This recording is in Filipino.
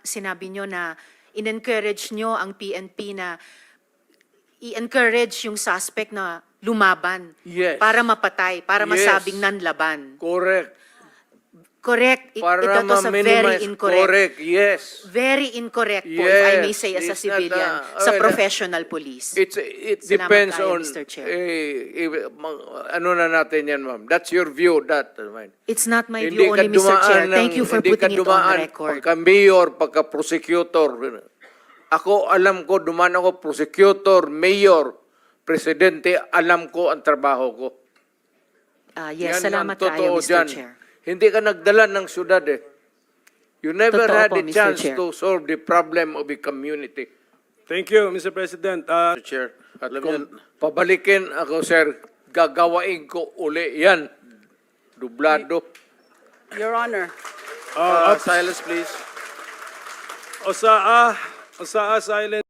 Sinabi nyo na in-encourage nyo ang PNP na i-encourage yung suspect na lumaban Yes. para mapatay, para Yes. masabing nanlaban. Correct. Correct. Para Ito was a very ma-minimize. incorrect. Correct, yes. Very incorrect po, if I may Yes, say, as a it's not, civilian, sa well, professional police. It Salamat depends tayo, on, Mr. Chair. ano na natin yan, ma'am. That's your view, that. It's not my view only, Mr. Chair. Thank you for putting it on record. Pagka-mayor, pagka-prosecutor. Ako, alam ko, dumaan ako, prosecutor, mayor, presidente, alam ko ang trabaho ko. Yes, Yan ang salamat tayo, totoo Mr. dyan. Chair. Hindi ka nagdala ng syudad eh. You never Totoo had po, a Mr. chance Chair. to solve the problem of the community. Thank you, Mr. President. Mr. Chair, at kung pabalikin ako, sir, gagawain ko uli yan. Dublado. Your Honor. Silence, please. Osaa, silence.